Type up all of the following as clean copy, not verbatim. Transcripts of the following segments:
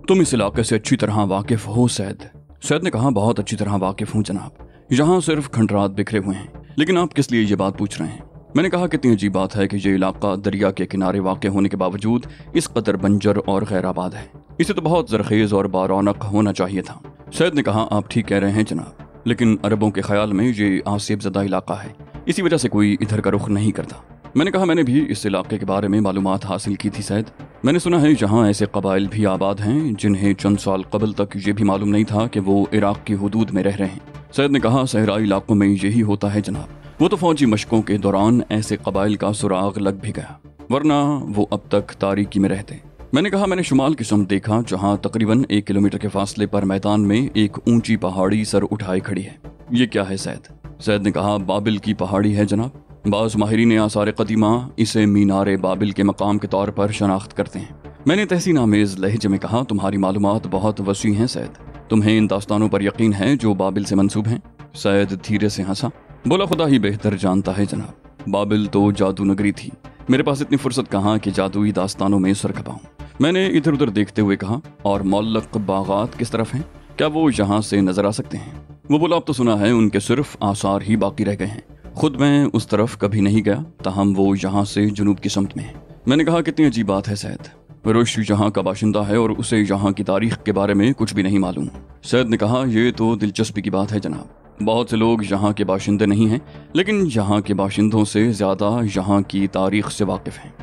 तुम इस इलाके से अच्छी तरह वाकिफ हो सैद। सैद ने कहा, बहुत अच्छी तरह वाकिफ हूँ जनाब, यहाँ सिर्फ खंडरात बिखरे हुए हैं, लेकिन आप किस लिए ये बात पूछ रहे हैं? मैंने कहा, कितनी अजीब बात है कि ये इलाका दरिया के किनारे वाक़ होने के बावजूद इस कदर बंजर और गैर आबाद है। इसे तो बहुत ज़रख़ेज़ और बारौनक होना चाहिए था। सैद ने कहा, आप ठीक कह रहे हैं जनाब, लेकिन अरबों के ख्याल में ये आसिफ ज़दा इलाका है, इसी वजह से कोई इधर का रुख नहीं करता। मैंने कहा, मैंने भी इस इलाके के बारे में मालूमात हासिल की थी सैद। मैंने सुना है यहाँ ऐसे कबाइल भी आबाद हैं जिन्हें चंद साल कबल तक ये भी मालूम नहीं था कि वो इराक की हुदूद में रह रहे हैं। सैद ने कहा, सहराई इलाकों में यही होता है जनाब, वो तो फौजी मशकों के दौरान ऐसे कबाइल का सुराग लग भी गया, वरना वो अब तक तारीकी में रहते। मैंने कहा, मैंने शुमाल की समत देखा जहाँ तकरीबन 1 किलोमीटर के फासले पर मैदान में एक ऊंची पहाड़ी सर उठाए खड़ी है। ये क्या है सैद? सैद ने कहा, बाबिल की पहाड़ी है जनाब। बाज़ माहिरीन आसार कदीमा इसे मीनार बाबिल के मकाम के तौर पर शनाख्त करते हैं। मैंने तहसीन आमेज़ लहजे में कहा, तुम्हारी मालूमात बहुत वसी हैं सैद, तुम्हें इन दास्तानों पर यकीन है जो बाबिल से मंसूब हैं? सैद धीरे से हंसा, बोला, खुदा ही बेहतर जानता है जनाब, बाबिल तो जादू नगरी थी, मेरे पास इतनी फुर्सत कहाँ कि जादुई दास्तानों में सर खपाऊं। मैंने इधर उधर देखते हुए कहा, और मौल्लक बागात किस तरफ हैं, क्या वो यहाँ से नजर आ सकते हैं? वो बोला, अब तो सुना है उनके सिर्फ आसार ही बाकी रह गए हैं, खुद मैं उस तरफ कभी नहीं गया, ताहम वो यहाँ से जुनूब की समत में है। मैंने कहा, कितनी अजीब बात है सैद, रुश यहाँ का बाशिंदा है और उसे यहाँ की तारीख के बारे में कुछ भी नहीं मालूम। सैद ने कहा, ये तो दिलचस्पी की बात है जनाब, बहुत से लोग यहाँ के बाशिंदे नहीं हैं, लेकिन यहाँ के बाशिंदों से ज़्यादा यहाँ की तारीख से वाकिफ़ हैं।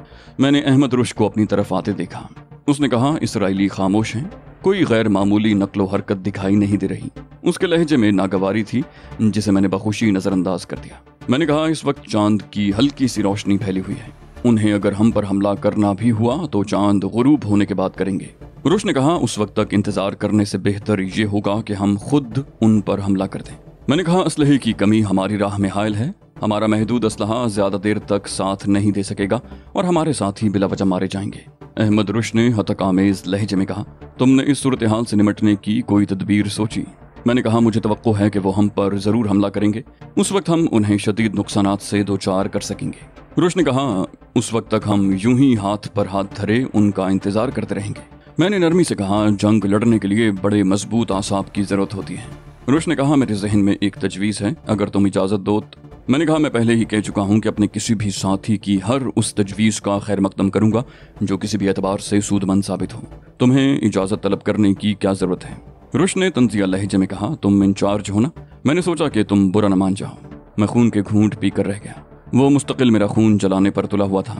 मैंने अहमद रुश को अपनी तरफ आते देखा। उसने कहा, इसराइली खामोश हैं, कोई गैर मामूली नकलो हरकत दिखाई नहीं दे रही। उसके लहजे में नागवारी थी जिसे मैंने बखुशी नज़रअंदाज कर दिया। मैंने कहा, इस वक्त चांद की हल्की सी रोशनी फैली हुई है, उन्हें अगर हम पर हमला करना भी हुआ तो चांद गुरूब होने के बाद करेंगे। रुश ने कहा, उस वक्त तक इंतजार करने से बेहतर ये होगा कि हम खुद उन पर हमला कर दें। मैंने कहा, असलहे की कमी हमारी राह में हायल है, हमारा महदूद असलहा ज्यादा देर तक साथ नहीं दे सकेगा और हमारे साथ ही बिला वजह मारे जाएंगे। अहमद रुश ने हतक आमेज लहजे में कहा, तुमने इस सूरत हाल से निमटने की कोई तदबीर सोची? मैंने कहा, मुझे तवक्को है कि वो हम पर जरूर हमला करेंगे, उस वक्त हम उन्हें शदीद नुकसानात से दो चार कर सकेंगे। रुश ने कहा, उस वक्त तक हम यूं ही हाथ पर हाथ धरे उनका इंतजार करते रहेंगे। मैंने नरमी से कहा, जंग लड़ने के लिए बड़े मजबूत आसाब की जरूरत होती है। रुश ने कहा, मेरे जहन में एक तजवीज़ है, अगर तुम इजाज़त दो। मैंने कहा, मैं पहले ही कह चुका हूँ कि अपने किसी भी साथी की हर उस तजवीज़ का खैर मकदम करूँगा जो किसी भी एतबार से सूदमंद साबित हो। तुम्हें इजाज़त तलब करने की क्या ज़रूरत है? रुश ने तंजिया लहजे में कहा, तुम इंचार्ज हो ना, मैंने सोचा कि तुम बुरा न मान जाओ। मैं खून के घूंट पी कर रह गया, वो मुस्तकिल मेरा खून जलाने पर तुला हुआ था।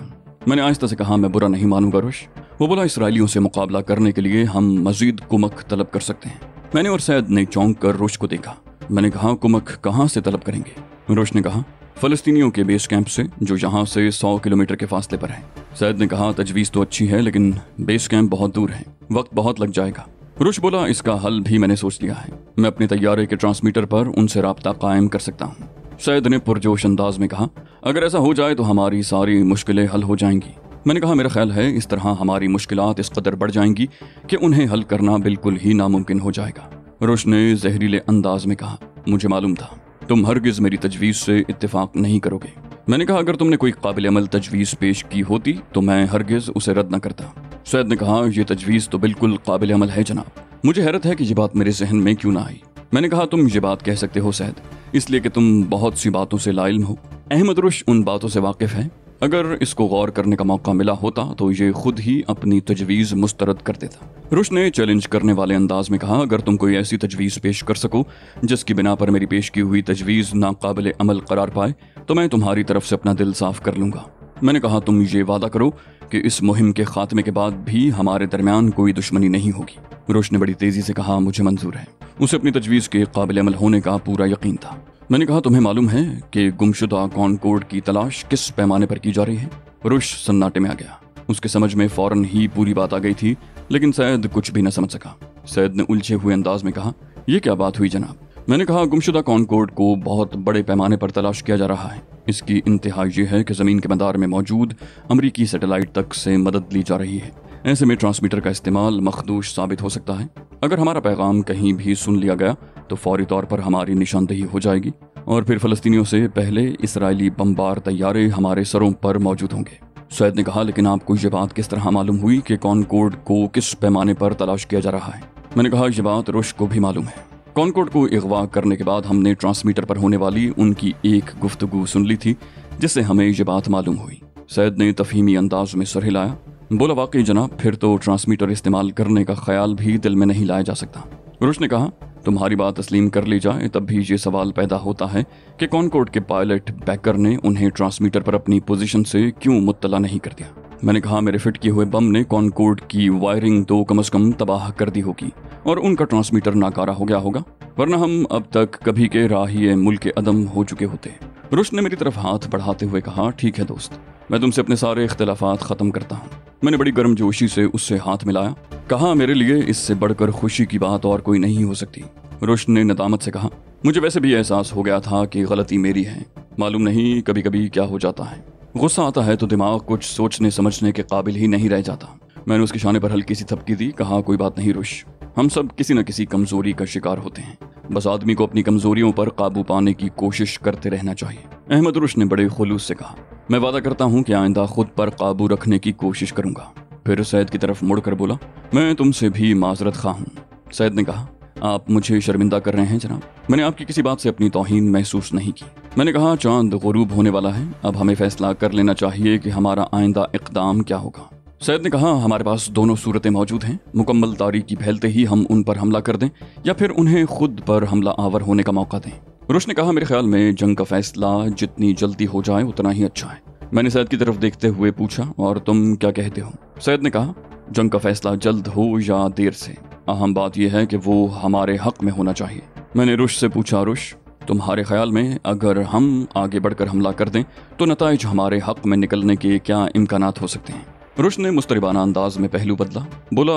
मैंने आहिस्ता से कहा, मैं बुरा नहीं मानूंगा रुश। वो बोला, इसराइलियों से मुकाबला करने के लिए हम मजीद कुमक तलब कर सकते हैं। मैंने और सैद ने चौंक कर रुश को देखा। मैंने कहा, कुमक कहाँ से तलब करेंगे? रुश ने कहा, फलस्तीनियों के बेस कैंप से जो यहाँ से 100 किलोमीटर के फासले पर है। सैद ने कहा, तजवीज़ तो अच्छी है, लेकिन बेस कैंप बहुत दूर है, वक्त बहुत लग जाएगा। रुश बोला, इसका हल भी मैंने सोच लिया है, मैं अपने तैयारे के ट्रांसमीटर पर उनसे राब्ता कायम कर सकता हूँ। सैद ने पुरजोश अंदाज में कहा, अगर ऐसा हो जाए तो हमारी सारी मुश्किलें हल हो जाएंगी। मैंने कहा, मेरा ख्याल है इस तरह हमारी मुश्किलात इस कदर बढ़ जाएंगी कि उन्हें हल करना बिल्कुल ही नामुमकिन हो जाएगा। रुश ने जहरीले अंदाज में कहा, मुझे मालूम था तुम हरगिज मेरी तजवीज़ से इत्तेफाक नहीं करोगे। मैंने कहा, अगर तुमने कोई काबिल अमल तजवीज़ पेश की होती तो मैं हरगिज उसे रद्द न करता। सैद ने कहा, यह तजवीज़ तो बिल्कुल काबिल अमल है जनाब, मुझे हैरत है कि ये बात मेरे जहन में क्यों ना आई। मैंने कहा, तुम ये बात कह सकते हो सैद, इसलिए कि तुम बहुत सी बातों से लाइल्म हो। अहमद रुश उन बातों से वाकिफ है, अगर इसको गौर करने का मौका मिला होता तो ये खुद ही अपनी तजवीज़ मुस्तरद कर देता। रुश ने चैलेंज करने वाले अंदाज में कहा, अगर तुम कोई ऐसी तजवीज़ पेश कर सको जिसकी बिना पर मेरी पेश की हुई तजवीज़ नाकाबिल अमल करार पाए तो मैं तुम्हारी तरफ से अपना दिल साफ कर लूँगा। मैंने कहा, तुम ये वादा करो कि इस मुहिम के खात्मे के बाद भी हमारे दरमियान कोई दुश्मनी नहीं होगी। रुश ने बड़ी तेज़ी से कहा, मुझे मंजूर है। उसे अपनी तजवीज़ के काबिल अमल होने का पूरा यकीन था। मैंने कहा, तुम्हें मालूम है कि गुमशुदा कॉनकोर्ड की तलाश किस पैमाने पर की जा रही है? रुश सन्नाटे में आ गया। उसके समझ में फौरन ही पूरी बात आ गई थी, लेकिन सैद कुछ भी न समझ सका। सैद ने उलझे हुए अंदाज में कहा, यह क्या बात हुई जनाब? मैंने कहा, गुमशुदा कॉनकोर्ड को बहुत बड़े पैमाने पर तलाश किया जा रहा है। इसकी इंतहा यह है कि ज़मीन के मदार में मौजूद अमरीकी सैटेलाइट तक से मदद ली जा रही है। ऐसे में ट्रांसमीटर का इस्तेमाल मखदूश साबित हो सकता है। अगर हमारा पैगाम कहीं भी सुन लिया गया तो फौरी तौर पर हमारी निशानदेही हो जाएगी और फिर फ़लस्तीनियों से पहले इसराइली बमबार तैयारे हमारे सरों पर मौजूद होंगे। सैयद ने कहा, लेकिन आपको ये बात किस तरह मालूम हुई कि कॉनकॉर्ड को किस पैमाने पर तलाश किया जा रहा है? मैंने कहा, यह बात रुश को भी मालूम है। कॉनकॉर्ड को अगवा करने के बाद हमने ट्रांसमीटर पर होने वाली उनकी एक गुफ्तगू सुन ली थी, जिससे हमें ये बात मालूम हुई। सैयद ने तफहीमी अंदाज में सर हिलाया। बोला, वाकई जनाब, फिर तो ट्रांसमीटर इस्तेमाल करने का ख्याल भी दिल में नहीं लाया जा सकता। रुश ने कहा, तुम्हारी बात तस्लीम कर ली जाए तब भी ये सवाल पैदा होता है कि कॉनकॉर्ड के पायलट बैकर ने उन्हें ट्रांसमीटर पर अपनी पोजीशन से क्यों मुत्तला नहीं कर दिया। मैंने कहा, मेरे फिट किए हुए बम ने कॉनकॉर्ड की वायरिंग तो कम से कम तबाह कर दी होगी और उनका ट्रांसमीटर नाकारा हो गया होगा, वरना हम अब तक कभी के राही मुल्क अदम हो चुके होते। रुश ने मेरी तरफ हाथ बढ़ाते हुए कहा, ठीक है दोस्त, मैं तुमसे अपने सारे इख्तिलाफात ख़त्म करता हूँ। मैंने बड़ी गर्मजोशी से उससे हाथ मिलाया। कहा, मेरे लिए इससे बढ़कर खुशी की बात और कोई नहीं हो सकती। रुश ने नदामत से कहा, मुझे वैसे भी एहसास हो गया था कि गलती मेरी है। मालूम नहीं कभी कभी क्या हो जाता है, गुस्सा आता है तो दिमाग कुछ सोचने समझने के काबिल ही नहीं रह जाता। मैंने उसके शाने पर हल्की सी थपकी दी। कहा, कोई बात नहीं रुश, हम सब किसी न किसी कमजोरी का शिकार होते हैं, बस आदमी को अपनी कमजोरियों पर काबू पाने की कोशिश करते रहना चाहिए। अहमद रुश ने बड़े खुलूस से कहा, मैं वादा करता हूँ कि आइंदा खुद पर काबू रखने की कोशिश करूंगा। फिर सैयद की तरफ मुड़कर बोला, मैं तुमसे भी माजरत खा हूँ। सैयद ने कहा, आप मुझे शर्मिंदा कर रहे हैं जनाब, मैंने आपकी किसी बात से अपनी तौहीन महसूस नहीं की। मैंने कहा, चांद गुरूब होने वाला है, अब हमें फैसला कर लेना चाहिए कि हमारा आइंदा इक़दाम क्या होगा। सैयद ने कहा, हमारे पास दोनों सूरतें मौजूद हैं। मुकम्मल तारीकी फैलते ही हम उन पर हमला कर दें या फिर उन्हें खुद पर हमला आवर होने का मौका दें। रुश ने कहा, मेरे ख्याल में जंग का फैसला जितनी जल्दी हो जाए उतना ही अच्छा है। मैंने सैयद की तरफ देखते हुए पूछा, और तुम क्या कहते हो? सैयद ने कहा, जंग का फैसला जल्द हो या देर से, अहम बात यह है कि वो हमारे हक में होना चाहिए। मैंने रुश से पूछा, रुश, तुम्हारे ख्याल में अगर हम आगे बढ़कर हमला कर दें तो नताइज हमारे हक में निकलने के क्या इम्कानात हो सकते हैं? रुश ने मुस्तरिबाना अंदाज में पहलू बदला। बोला,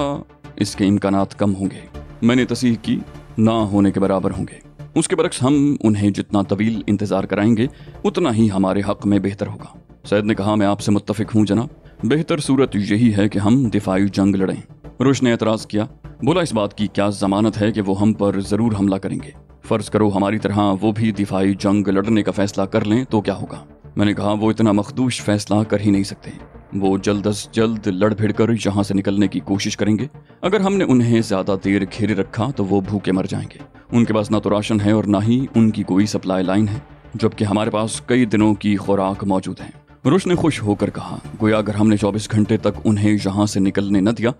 इसके इम्कानात कम होंगे। मैंने तस्दीक की, ना होने के बराबर होंगे। उसके बरक्स हम उन्हें जितना तवील इंतजार कराएंगे उतना ही हमारे हक में बेहतर होगा। सैयद ने कहा, मैं आपसे मुत्तफिक हूँ जनाब, बेहतर सूरत यही है कि हम दिफाई जंग लड़ें। रुश ने एतराज़ किया। बोला, इस बात की क्या जमानत है कि वो हम पर ज़रूर हमला करेंगे? फ़र्ज़ करो हमारी तरह वो भी दिफाई जंग लड़ने का फ़ैसला कर लें तो क्या होगा? मैंने कहा, वो इतना मखदूश फ़ैसला कर ही नहीं सकते। वो जल्द अज जल्द लड़ भिड़ कर यहाँ से निकलने की कोशिश करेंगे। अगर हमने उन्हें ज़्यादा देर घेरे रखा तो वो भूखे मर जाएंगे। उनके पास ना तो राशन है और ना ही उनकी कोई सप्लाई लाइन है, जबकि हमारे पास कई दिनों की खुराक मौजूद है। रुश ने खुश होकर कहा, गोया अगर हमने 24 घंटे तक उन्हें यहाँ से निकलने न दिया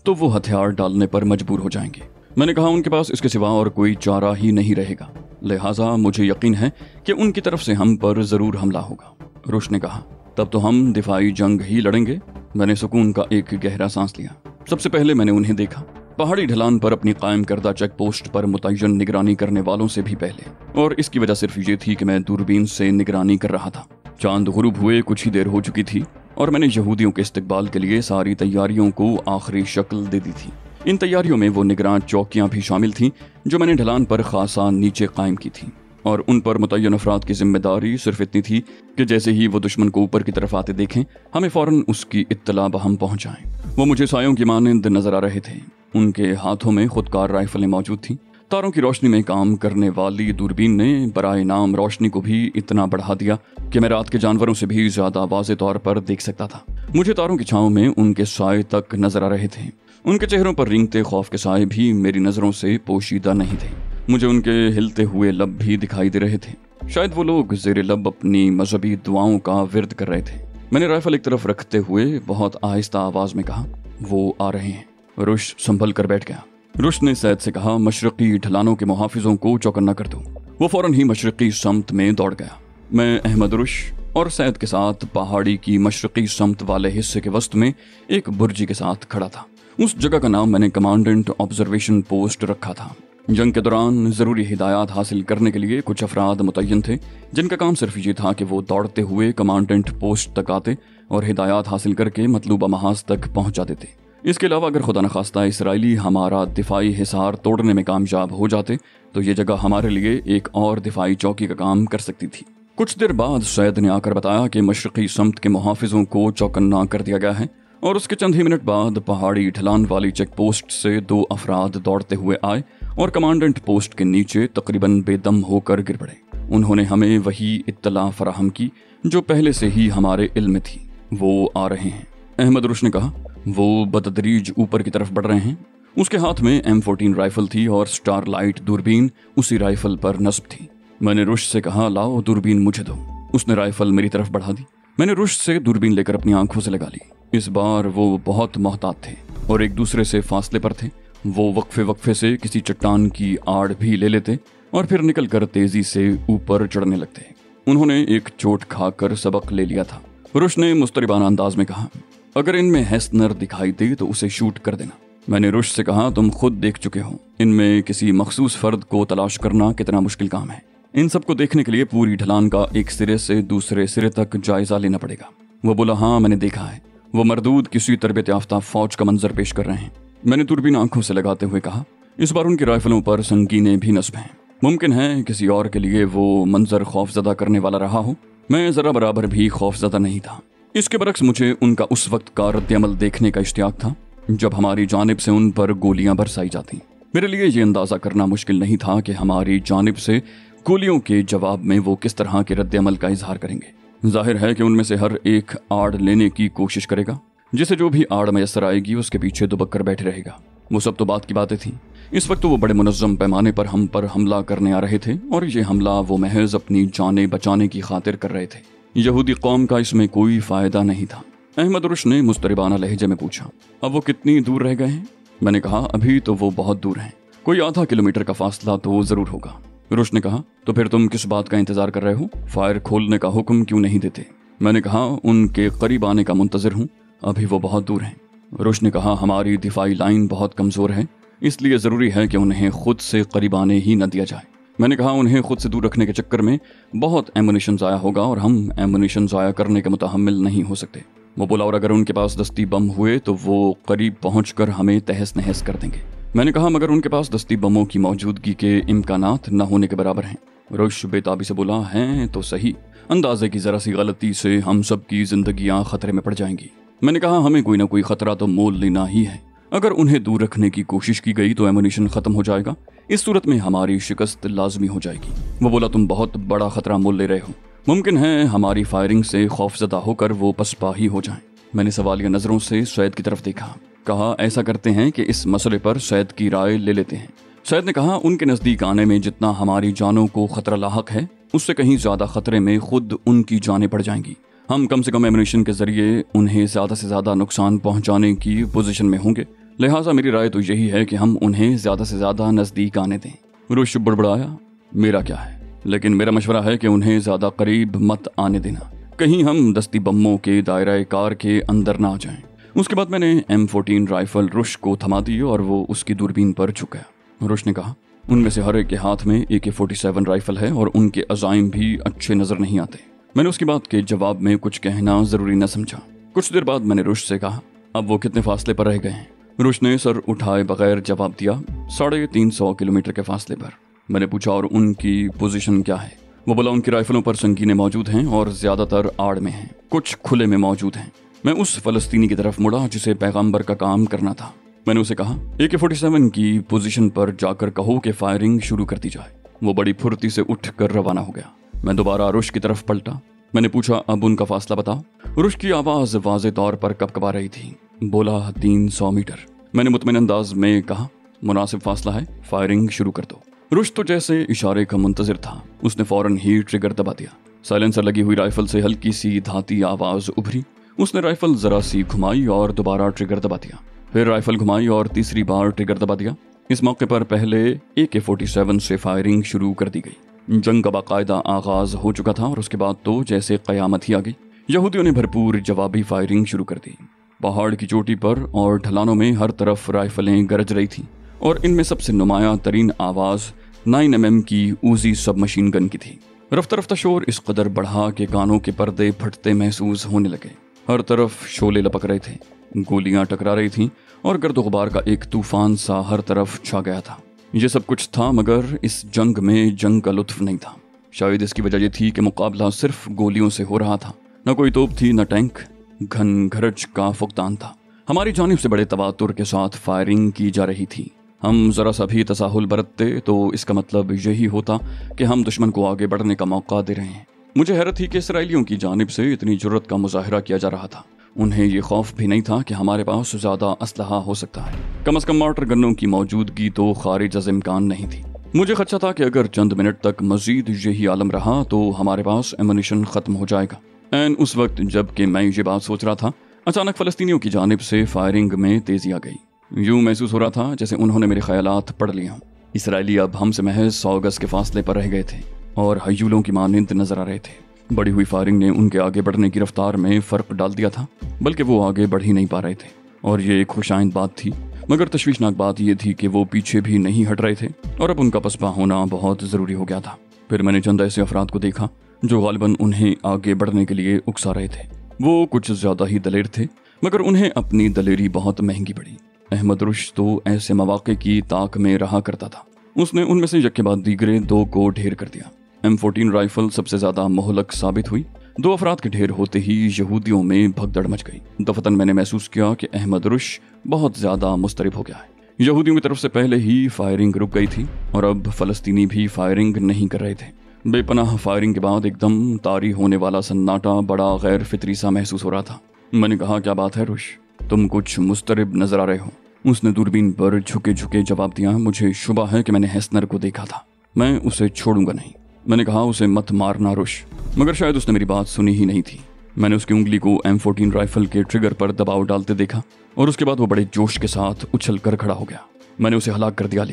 तो वो हथियार डालने पर मजबूर हो जाएंगे। मैंने कहा, उनके पास इसके सिवा और कोई चारा ही नहीं रहेगा, लिहाजा मुझे यकीन है कि उनकी तरफ से हम पर ज़रूर हमला होगा। रुश ने कहा, तब तो हम दिफाई जंग ही लड़ेंगे। मैंने सुकून का एक गहरा सांस लिया। सबसे पहले मैंने उन्हें देखा, पहाड़ी ढलान पर अपनी कायम करदा चेक पोस्ट पर मुतय्यन निगरानी करने वालों से भी पहले, और इसकी वजह सिर्फ ये थी कि मैं दूरबीन से निगरानी कर रहा था। चांद गुरूब हुए कुछ ही देर हो चुकी थी और मैंने यहूदियों के इस्तकबाल के लिए सारी तैयारियों को आखिरी शक्ल दे दी थी। इन तैयारियों में वो निगरान चौकियां भी शामिल थीं जो मैंने ढलान पर खासा नीचे कायम की थी, और उन पर मुतय्यन अफराद की जिम्मेदारी सिर्फ इतनी थी कि जैसे ही वो दुश्मन को ऊपर की तरफ आते देखें हमें फौरन उसकी इत्तला बहम पहुंचाएं। वो मुझे सायों की मानंद नजर आ रहे थे। उनके हाथों में खुदकार राइफलें मौजूद थीं। तारों की रोशनी में काम करने वाली दूरबीन ने बराए नाम रोशनी को भी इतना बढ़ा दिया कि मैं रात के जानवरों से भी ज्यादा वाज़े तौर पर देख सकता था। मुझे तारों की छांव में उनके साए तक नजर आ रहे थे। उनके चेहरों पर रेंगते खौफ के साए भी मेरी नजरों से पोशीदा नहीं थे। मुझे उनके हिलते हुए लब भी दिखाई दे रहे थे। शायद वो लोग ज़ेरे लब अपनी मजहबी दुआओं का विर्द कर रहे थे। मैंने राइफल एक तरफ रखते हुए बहुत आहिस्ता आवाज में कहा, वो आ रहे हैं। रुश संभल कर बैठ गया। रुश ने सैयद से कहा, मशरकी ढलानों के मुहाफिजों को चौकन्ना कर दो। वो फौरन ही मशरकी समत में दौड़ गया। मैं अहमद रुश और सैयद के साथ पहाड़ी की मशरकी समत वाले हिस्से के वस्त में एक बुर्जी के साथ खड़ा था। उस जगह का नाम मैंने कमांडेंट ऑब्जर्वेशन पोस्ट रखा था। जंग के दौरान ज़रूरी हिदायत हासिल करने के लिए कुछ अफराद मुतय्यन थे जिनका काम सिर्फ ये था कि वो दौड़ते हुए कमांडेंट पोस्ट तक आते और हिदायत हासिल करके मतलूबा महाज तक पहुंचा देते। इसके अलावा अगर खुदा न खास्ता इसराइली हमारा दिफाई हिसार तोड़ने में कामयाब हो जाते तो ये जगह हमारे लिए एक और दिफाई चौकी का काम कर सकती थी। कुछ देर बाद सैयद ने आकर बताया कि मशरकी समत के मुहाफिजों को चौकन्ना कर दिया गया है, और उसके चंद ही मिनट बाद पहाड़ी ढलान वाली चेक पोस्ट से 2 अफराद दौड़ते हुए आए और कमांडेंट पोस्ट के नीचे तकरीबन बेदम होकर गिर पड़े। उन्होंने हमें वही इत्तला फराहम की जो पहले से ही हमारे इल्म में थी। वो आ रहे हैं, अहमद रुश ने कहा। वो बतदरीज ऊपर की तरफ बढ़ रहे हैं। उसके हाथ में M14 राइफल थी और स्टारलाइट दूरबीन उसी राइफल पर नस्ब थी। मैंने रुश से कहा, लाओ दूरबीन मुझे दो। उसने राइफल मेरी तरफ बढ़ा दी। मैंने रुश से दूरबीन लेकर अपनी आंखों से लगा ली। इस बार वो बहुत मोहतात थे और एक दूसरे से फासले पर थे। वो वक्फे वक्फे से किसी चट्टान की आड़ भी ले लेते और फिर निकलकर तेजी से ऊपर चढ़ने लगते। उन्होंने एक चोट खाकर सबक ले लिया था। रुश ने मुस्तरिबाना अंदाज में कहा, अगर इनमें हैसनर दिखाई दे तो उसे शूट कर देना। मैंने रुश से कहा, तुम खुद देख चुके हो, इनमें किसी मखसूस फर्द को तलाश करना कितना मुश्किल काम है। इन सबको देखने के लिए पूरी ढलान का एक सिरे से दूसरे सिरे तक जायजा लेना पड़ेगा। वो बोला, हाँ मैंने देखा है। वो मरदूद किसी तरबियत याफ्ता फौज का मंजर पेश कर रहे हैं। मैंने दूरबीन आंखों से लगाते हुए कहा, इस बार उनकी राइफलों पर संगीनें भी नस्ब हैं। मुमकिन है किसी और के लिए वो मंजर खौफजदा करने वाला रहा हो। मैं जरा बराबर भी खौफजदा नहीं था। इसके बरक्स मुझे उनका उस वक्त का रद्दअमल देखने का इश्तियाक था जब हमारी जानिब से उन पर गोलियां बरसाई जाती। मेरे लिए ये अंदाजा करना मुश्किल नहीं था कि हमारी जानिब से गोलियों के जवाब में वो किस तरह के रद्दअमल का इजहार करेंगे। जाहिर है कि उनमें से हर एक आड़ लेने की कोशिश करेगा। जिसे जो भी आड़ मैसर आएगी उसके पीछे दुबक कर बैठे रहेगा। वो सब तो बात की बातें थी। इस वक्त वो बड़े मुनज़्ज़म पैमाने पर हम पर हमला करने आ रहे थे और ये हमला वो महज अपनी जानें बचाने की खातिर कर रहे थे। यहूदी कौम का इसमें कोई फ़ायदा नहीं था। अहमद रुश ने मुस्तरिबाना लहजे में पूछा, अब वो कितनी दूर रह गए हैं? मैंने कहा, अभी तो वो बहुत दूर हैं, कोई आधा किलोमीटर का फासला तो ज़रूर होगा। रुश ने कहा, तो फिर तुम किस बात का इंतज़ार कर रहे हो? फायर खोलने का हुक्म क्यों नहीं देते? मैंने कहा, उनके करीब आने का मुंतज़िर हूँ, अभी वो बहुत दूर हैं। रुश ने कहा, हमारी दिफाई लाइन बहुत कमज़ोर है, इसलिए ज़रूरी है कि उन्हें खुद से करीब आने ही न दिया जाए। मैंने कहा, उन्हें खुद से दूर रखने के चक्कर में बहुत एमुनिशन ज़ाया होगा और हम एमुनिशन ज़ाया करने के मुतहम्मिल नहीं हो सकते। वो बोला, और अगर उनके पास दस्ती बम हुए तो वो करीब पहुंचकर हमें तहस नहस कर देंगे। मैंने कहा, मगर उनके पास दस्ती बमों की मौजूदगी के इम्कानात न होने के बराबर हैं। रुश बेताबी से बोला, हैं तो सही, अंदाजे की ज़रा सी गलती से हम सब की जिंदगियां खतरे में पड़ जाएंगी। मैंने कहा, हमें कोई ना कोई खतरा तो मोल लेना ही है। अगर उन्हें दूर रखने की कोशिश की गई तो एमुनिशन खत्म हो जाएगा। इस सूरत में हमारी शिकस्त लाजमी हो जाएगी। वो बोला, तुम बहुत बड़ा खतरा मोल ले रहे हो, मुमकिन है हमारी फायरिंग से खौफजदा होकर वो पसपा ही हो जाएं। मैंने सवालिया नजरों से सैयद की तरफ देखा। कहा, ऐसा करते हैं कि इस मसले पर सैयद की राय ले लेते हैं। सैयद ने कहा, उनके नज़दीक आने में जितना हमारी जानों को खतरा लाहक है उससे कहीं ज़्यादा खतरे में खुद उनकी जानें पड़ जाएंगी। हम कम से कम एमुनिशन के जरिए उन्हें ज़्यादा से ज़्यादा नुकसान पहुँचाने की पोजीशन में होंगे। लिहाजा मेरी राय तो यही है कि हम उन्हें ज़्यादा से ज़्यादा नज़दीक आने दें। रुश बड़बड़ाया, मेरा क्या है, लेकिन मेरा मशवरा है कि उन्हें ज़्यादा करीब मत आने देना, कहीं हम दस्ती बमों के दायरा कार के अंदर ना आ जाएं। उसके बाद मैंने M14 राइफल रुश को थमा दी और वो उसकी दूरबीन पर झुक गया। रुश ने कहा, उनमें से हर एक के हाथ में AK-47 राइफल है और उनके अज़ाइम भी अच्छे नज़र नहीं आते। मैंने उसकी बात के जवाब में कुछ कहना ज़रूरी न समझा। कुछ देर बाद मैंने रुश से कहा, अब वो कितने फासले पर रह गए हैं? रुश ने सर उठाए बगैर जवाब दिया, 350 किलोमीटर के फासले पर। मैंने पूछा, और उनकी पोजीशन क्या है? वो बोला, उनकी राइफलों पर संगीनें मौजूद हैं और ज़्यादातर आड़ में हैं, कुछ खुले में मौजूद हैं। मैं उस फ़लस्तीनी की तरफ मुड़ा जिसे पैगंबर का काम करना था। मैंने उसे कहा, AK-47 की पोजीशन पर जाकर कहो कि फायरिंग शुरू कर दी जाए। वो बड़ी फुर्ती से उठ कर रवाना हो गया। मैं दोबारा रुश की तरफ पलटा। मैंने पूछा, अब उनका फासला बताओ। रुश की आवाज़ वाज़े तौर पर कपकपा रही थी। बोला, 300 मीटर। मैंने मुतमईन अंदाज में कहा, मुनासिब फासला है, फायरिंग शुरू कर दो। रुश तो जैसे इशारे का मुंतज़िर था, उसने फौरन ही ट्रिगर दबा दिया। साइलेंसर लगी हुई राइफल से हल्की सी धाती आवाज़ उभरी। उसने राइफल ज़रा सी घुमाई और दोबारा ट्रिगर दबा दिया। फिर राइफल घुमाई और तीसरी बार ट्रिगर दबा दिया। इस मौके पर पहले AK-47 से फायरिंग शुरू कर दी गई। जंग का बाकायदा आगाज हो चुका था और उसके बाद तो जैसे क़यामत ही आ गई। यहूदियों ने भरपूर जवाबी फायरिंग शुरू कर दी। पहाड़ की चोटी पर और ढलानों में हर तरफ राइफलें गरज रही थीं और इनमें सबसे नुमायां तरीन आवाज़ 9mm की ऊजी सब मशीन गन की थी। रफ्ता रफ्ता शोर इस कदर बढ़ा कि कानों के पर्दे फटते महसूस होने लगे। हर तरफ शोले लपक रहे थे, गोलियां टकरा रही थीं और गर्द गुबार का एक तूफान सा हर तरफ छा गया था। ये सब कुछ था, मगर इस जंग में जंग का लुत्फ नहीं था। शायद इसकी वजह ये थी कि मुकाबला सिर्फ गोलियों से हो रहा था। न कोई तोप थी, न टैंक। घन घरज का फुकदान था। हमारी जानिब से बड़े तवातुर के साथ फायरिंग की जा रही थी। हम ज़रा सा भी तसाहुल बरतते तो इसका मतलब यही होता कि हम दुश्मन को आगे बढ़ने का मौका दे रहे हैं। मुझे हैरत थी कि इसराइलियों की जानिब से इतनी जुर्रत का मुजाहरा किया जा रहा था। उन्हें ये खौफ भी नहीं था कि हमारे पास ज़्यादा असलहा हो सकता है। कम से कम मॉर्टर गन्नों की मौजूदगी तो खारिज अज़ इम्कान नहीं थी। मुझे खदशा था कि अगर चंद मिनट तक मजीद यही आलम रहा तो हमारे पास एमुनिशन ख़त्म हो जाएगा। एन उस वक्त जबकि मैं ये बात सोच रहा था, अचानक फ़लस्तीनियों की जानिब से फायरिंग में तेज़ी आ गई। यूँ महसूस हो रहा था जैसे उन्होंने मेरे ख्यालात पढ़ लिए हों। इसराइली अब हमसे महज 100 गज के फासले पर रह गए थे और हयूलों की मानिंद नजर आ रहे थे। बढ़ी हुई फायरिंग ने उनके आगे बढ़ने की रफ्तार में फ़र्क डाल दिया था, बल्कि वो आगे बढ़ ही नहीं पा रहे थे। और ये एक खुशाइंद बात थी, मगर तशवीशनाक बात यह थी कि वो पीछे भी नहीं हट रहे थे और अब उनका पसपा होना बहुत ज़रूरी हो गया था। फिर मैंने चंद ऐसे अफराद को देखा जो गालिबन उन्हें आगे बढ़ने के लिए उकसा रहे थे। वो कुछ ज़्यादा ही दलेर थे, मगर उन्हें अपनी दलेरी बहुत महंगी पड़ी। अहमद रुश तो ऐसे मौके की ताक में रहा करता था। उसने उनमें से यक के बाद दीगरे 2 को ढेर कर दिया। M14 राइफल सबसे ज़्यादा मोहलक साबित हुई। 2 अफराद के ढेर होते ही यहूदियों में भगदड़ मच गई। दफतन मैंने महसूस किया कि अहमद रुश बहुत ज़्यादा मुस्तरिब हो गया है। यहूदियों की तरफ से पहले ही फायरिंग रुक गई थी और अब फ़लस्तीनी भी फायरिंग नहीं कर रहे थे। बेपनाह फायरिंग के बाद एकदम तारी होने वाला सन्नाटा बड़ा गैर फितरी सा महसूस हो रहा था। मैंने कहा, क्या बात है रुश, तुम कुछ मुस्तरिब नजर आ रहे हो। उसने दूरबीन पर झुके झुके जवाब दिया, मुझे शुबा है कि मैंने हेस्नर को देखा था, मैं उसे छोड़ूंगा नहीं। मैंने कहा, उसे मत मारना रुश, मगर शायद उसने मेरी बात सुनी ही नहीं थी। मैंने उसकी उंगली को M14 राइफल के ट्रिगर पर दबाव डालते देखा और उसके बाद वो बड़े जोश के साथ उछल कर खड़ा हो गया। मैंने उसे हलाक कर दिया।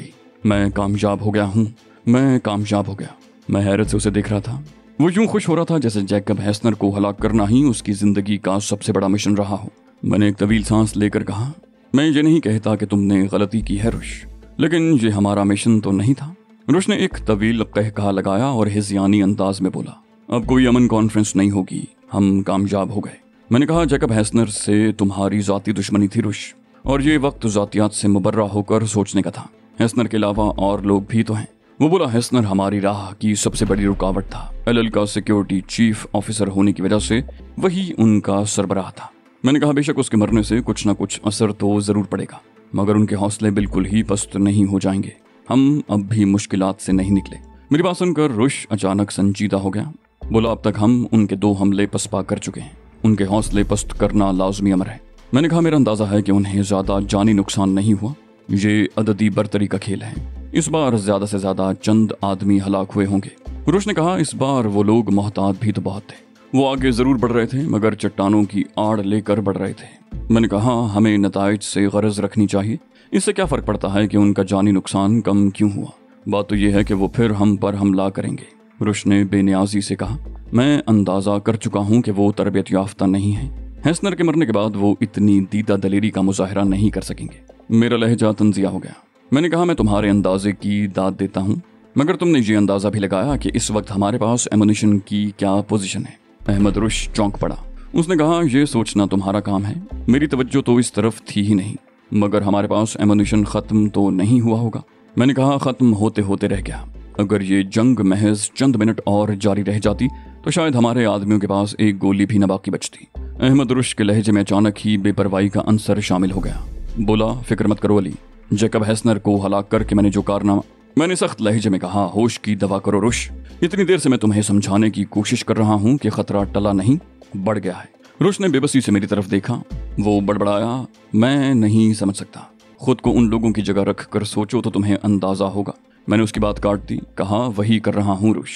मैं कामयाब हो गया हूँ, मैं कामयाब हो गया। मैं हैरत से उसे देख रहा था। वो यूं खुश हो रहा था जैसे जैकब हेस्नर को हलाक करना ही उसकी जिंदगी का सबसे बड़ा मिशन रहा हो। मैंने एक तवील सांस लेकर कहा, मैं ये नहीं कहता कि तुमने गलती की है रुश, लेकिन ये हमारा मिशन तो नहीं था। रुश ने एक तवील कहकहा लगाया और हिज़यानी अंदाज में बोला, अब कोई अमन कॉन्फ्रेंस नहीं होगी, हम कामयाब हो गए। मैंने कहा, जैकब हेस्नर से तुम्हारी ज़ाती दुश्मनी थी रुश, और ये वक्त ज़ातियात से मुबर्रा होकर सोचने का था। हेस्नर के अलावा और लोग भी तो हैं। वो बोला, हेस्नर हमारी राह की सबसे बड़ी रुकावट था। LL का सिक्योरिटी चीफ ऑफिसर होने की वजह से वही उनका सरबराह था। मैंने कहा, बेशक उसके मरने से कुछ ना कुछ असर तो ज़रूर पड़ेगा, मगर उनके हौसले बिल्कुल ही पस्त नहीं हो जाएंगे। हम अब भी मुश्किलात से नहीं निकले। मेरी बात सुनकर रुश अचानक संजीदा हो गया। बोला, अब तक हम उनके 2 हमले पसपा कर चुके हैं, उनके हौसले पस्त करना लाजमी अमर है। मैंने कहा, मेरा अंदाज़ा है कि उन्हें ज़्यादा जानी नुकसान नहीं हुआ। ये अददी बरतरी का खेल है। इस बार ज़्यादा से ज़्यादा चंद आदमी हलाक हुए होंगे। रुश ने कहा, इस बार वो लोग मोहतात भी तो बहुत थे। वो आगे ज़रूर बढ़ रहे थे, मगर चट्टानों की आड़ लेकर बढ़ रहे थे। मैंने कहा, हमें नताइज से गरज रखनी चाहिए। इससे क्या फ़र्क पड़ता है कि उनका जानी नुकसान कम क्यों हुआ, बात तो ये है कि वो फिर हम पर हमला करेंगे। रुश ने बेनियाजी से कहा, मैं अंदाज़ा कर चुका हूँ कि वो तरबियत याफ्ता नहीं है। हेस्नर के मरने के बाद वो इतनी दीदा दलेरी का मुजाहरा नहीं कर सकेंगे। मेरा लहजा तंजिया हो गया। मैंने कहा, मैं तुम्हारे अंदाजे की दाद देता हूँ, मगर तुमने ये अंदाज़ा भी लगाया कि इस वक्त हमारे पास एमुनिशन की क्या पोजीशन है। अहमद रुश चौंक पड़ा। उसने कहा, यह सोचना तुम्हारा काम है, मेरी तवज्जो तो इस तरफ थी ही नहीं। मगर हमारे पास एमुनिशन ख़त्म तो नहीं हुआ होगा। मैंने कहा, ख़त्म होते होते रह गया। अगर ये जंग महज चंद मिनट और जारी रह जाती तो शायद हमारे आदमियों के पास एक गोली भी न बाकी बचती। अहमद रुश के लहजे में अचानक ही बेपरवाही का अंसर शामिल हो गया। बोला, फिक्र मत करो अली, जैकब हेस्नर को हलाक करके मैंने जो कारनामा। मैंने सख्त लहजे में कहा, होश की दवा करो रुश, इतनी देर से मैं तुम्हें समझाने की कोशिश कर रहा हूँ कि खतरा टला नहीं, बढ़ गया है। रुश ने बेबसी से मेरी तरफ देखा। वो बड़बड़ाया, मैं नहीं समझ सकता, खुद को उन लोगों की जगह रख कर सोचो तो तुम्हें अंदाजा होगा। मैंने उसकी बात काट दी। कहा, वही कर रहा हूँ रुश,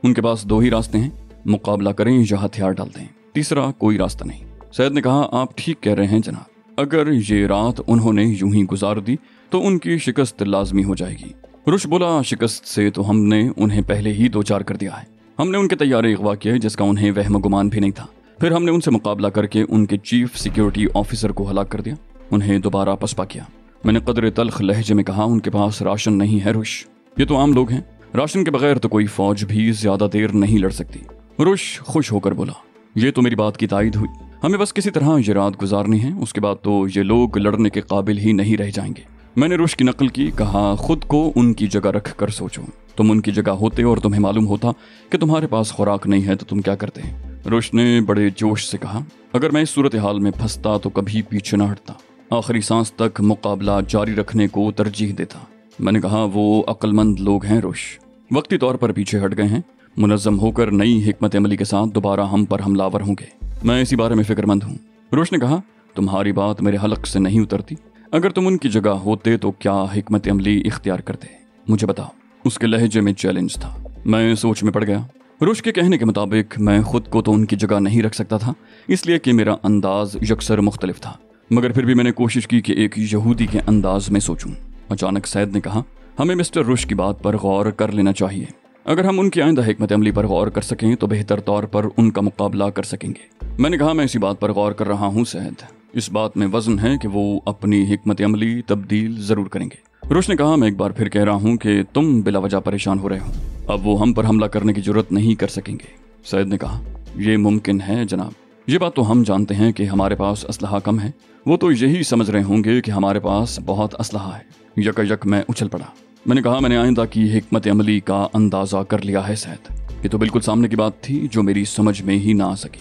उनके पास 2 ही रास्ते हैं, मुकाबला करें या हथियार डाल दें, तीसरा कोई रास्ता नहीं। सैयद ने कहा, आप ठीक कह रहे हैं जनाब, अगर ये रात उन्होंने यूं ही गुजार दी तो उनकी शिकस्त लाजमी हो जाएगी। रुश बोला, शिकस्त से तो हमने उन्हें पहले ही 2-4 कर दिया है। हमने उनके तैयारे अगवा किए जिसका उन्हें वहम गुमान भी नहीं था। फिर हमने उनसे मुकाबला करके उनके चीफ सिक्योरिटी ऑफिसर को हलाक कर दिया, उन्हें दोबारा पसपा किया। मैंने कदर तल्ख लहजे में कहा, उनके पास राशन नहीं है रुश, ये तो आम लोग हैं, राशन के बगैर तो कोई फौज भी ज्यादा देर नहीं लड़ सकती। रुश खुश होकर बोला, ये तो मेरी बात की तायद हुई, हमें बस किसी तरह ये रात गुजारनी है, उसके बाद तो ये लोग लड़ने के काबिल ही नहीं रह जाएंगे। मैंने रुश की नकल की। कहा, खुद को उनकी जगह रख कर सोचो, तुम उनकी जगह होते और तुम्हें मालूम होता कि तुम्हारे पास खुराक नहीं है तो तुम क्या करते। रुश ने बड़े जोश से कहा, अगर मैं इस सूरत हाल में फंसता तो कभी पीछे न हटता, आखिरी सांस तक मुकाबला जारी रखने को तरजीह देता। मैंने कहा, वो अक्लमंद लोग हैं रुश, वक्ती तौर पर पीछे हट गए हैं, मुनज़्ज़म होकर नई हिकमत अमली के साथ दोबारा हम पर हमलावर होंगे। मैं इसी बारे में फिक्रमंद हूँ। रोश ने कहा, तुम्हारी बात मेरे हलक से नहीं उतरती। अगर तुम उनकी जगह होते तो क्या हिकमत अमली इख्तियार करते? मुझे बताओ। उसके लहजे में चैलेंज था। मैं सोच में पड़ गया। रोश के कहने के मुताबिक मैं खुद को तो उनकी जगह नहीं रख सकता था, इसलिए कि मेरा अंदाज यकसर मुख्तलिफ था, मगर फिर भी मैंने कोशिश की कि एक यहूदी के अंदाज में सोचूं। अचानक सैयद ने कहा, हमें मिस्टर रुश की बात पर गौर कर लेना चाहिए। अगर हम उनकी आइंदा हिकमत अमली पर गौर कर सकें तो बेहतर तौर पर उनका मुकाबला कर सकेंगे। मैंने कहा, मैं इसी बात पर गौर कर रहा हूँ सैयद। इस बात में वजन है कि वो अपनी हिकमत अमली तब्दील ज़रूर करेंगे। रोश ने कहा, मैं एक बार फिर कह रहा हूँ कि तुम बिला वजह परेशान हो रहे हो। अब वो हम पर हमला करने की जरूरत नहीं कर सकेंगे। सैयद ने कहा, यह मुमकिन है जनाब। ये बात तो हम जानते हैं कि हमारे पास असलहा कम है। वो तो यही समझ रहे होंगे कि हमारे पास बहुत असलहा है। यक मैं उछल पड़ा। मैंने कहा, मैंने आइंदा की हिकमत अमली का अंदाज़ा कर लिया है सैयद। ये तो बिल्कुल सामने की बात थी जो मेरी समझ में ही ना आ सकी।